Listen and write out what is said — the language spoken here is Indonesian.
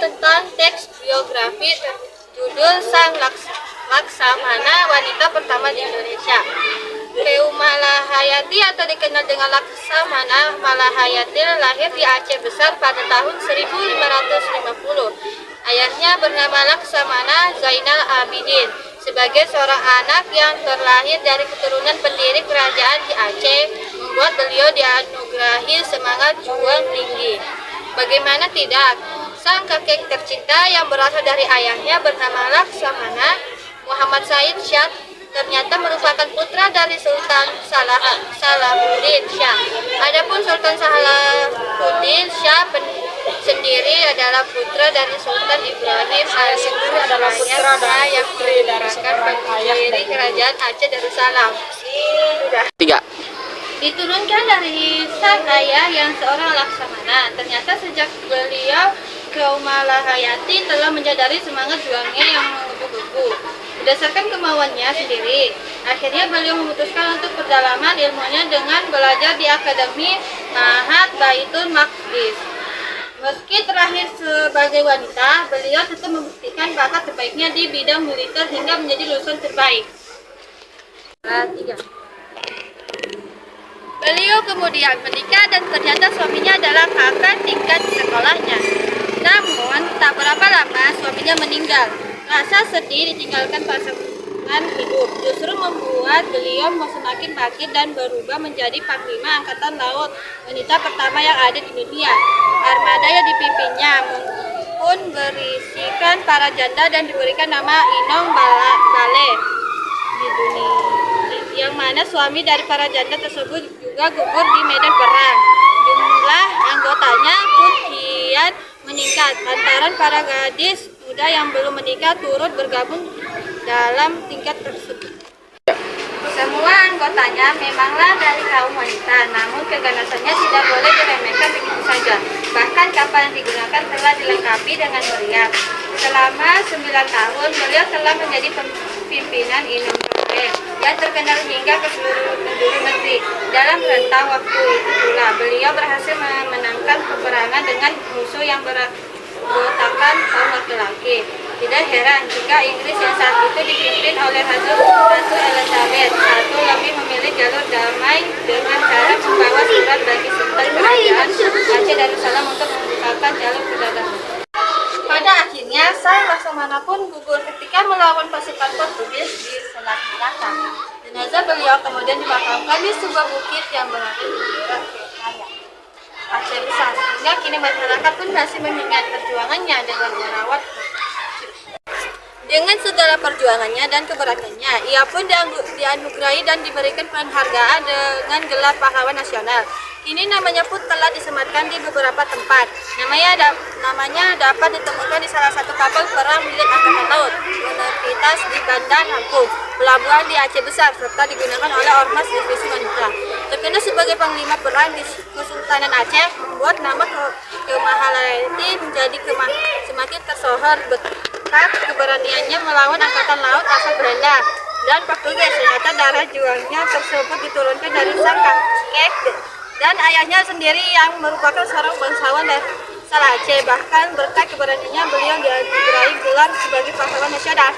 tentang teks biografi judul Sang Laksamana, wanita pertama di Indonesia. Malahayati atau dikenal dengan Laksamana Malahayati lahir di Aceh Besar pada tahun 1550. Ayahnya bernama Laksamana Zainal Abidin. Sebagai seorang anak yang terlahir dari keturunan pendiri kerajaan di Aceh, membuat beliau dianugerahi semangat juang tinggi. Bagaimana tidak, sang kakek tercinta yang berasal dari ayahnya bernama Laksamana Muhammad Said Shah ternyata merupakan putra dari Sultan Salahuddin Shah. Adapun Sultan Salahuddin Shah sendiri adalah putra dari Sultan Ibrahim al-Hidayat yang merupakan pendiri kerajaan Aceh Darussalam. Tiga. Diturunkan dari sang ayah yang seorang Laksamana. Ternyata sejak beliau ke Malahayati telah menyadari semangat juangnya yang menggebu-gebu. Berdasarkan kemauannya sendiri, akhirnya beliau memutuskan untuk perdalaman ilmunya dengan belajar di Akademi Ma'had Baitul Maqdis. Meski terakhir sebagai wanita, beliau tetap membuktikan bakat terbaiknya di bidang militer hingga menjadi lulusan terbaik. 3. Beliau kemudian menikah dan ternyata suaminya adalah kakak tingkat sekolahnya. Namun, tak berapa lama suaminya meninggal. Rasa sedih ditinggalkan pasangan hidup justru membuat beliau semakin bangkit dan berubah menjadi Panglima Angkatan Laut, wanita pertama yang ada di dunia. Armada yang dipimpinnya pun berisikan para janda dan diberikan nama Inong Bale di dunia, yang mana suami dari para janda tersebut juga gugur di medan perang. Jumlah anggotanya pun kian meningkat lantaran para gadis muda yang belum menikah turut bergabung dalam tingkat tersebut. Semua anggotanya memanglah dari kaum wanita, namun keganasannya tidak boleh diremehkan begitu saja. Bahkan kapal yang digunakan telah dilengkapi dengan meriam. Selama 9 tahun, beliau telah menjadi pimpinan Inong Bale yang terkenal hingga ke seluruh penjuru negeri. Dalam rentang waktu itu pula, beliau berhasil memenangkan peperangan dengan musuh yang beranggotakan kaum laki-laki. Tidak heran jika Inggris yang saat itu dipimpin oleh Ratu Elizabeth I lebih memilih jalur damai dengan cara membawa surat bagi Sultan Kerajaan Aceh Darussalam untuk membukakan jalur perdagangan. Pada akhirnya, Sang Laksamana pun gugur ketika melawan pasukan Portugis di Selat Malaka. Jenazah beliau kemudian dimakamkan di sebuah bukit yang berada di daerah Kekaya, Aceh Besar. Hingga kini masyarakat pun masih mengingat perjuangannya dengan merawat. Dengan segala perjuangannya dan keberatannya, ia pun dianugerahi dan diberikan penghargaan dengan gelar pahlawan nasional. Kini namanya pun telah disematkan di beberapa tempat. Namanya dapat ditemukan di salah satu kapal perang milik Angkatan Laut, Universitas di Bandar Lampung, pelabuhan di Aceh Besar, serta digunakan oleh Ormas Divisi Wanita. Terkenal sebagai panglima perang di Kesultanan Aceh, membuat nama Malahayati menjadi semakin tersohor berkat keberaniannya melawan Angkatan Laut asal Belanda dan Portugis. Ternyata darah juangnya tersebut diturunkan dari sang kakek dan ayahnya sendiri yang merupakan seorang bangsawan dari Aceh. Bahkan berkat keberaniannya beliau dianugerahi gelar sebagai pahlawan nasional.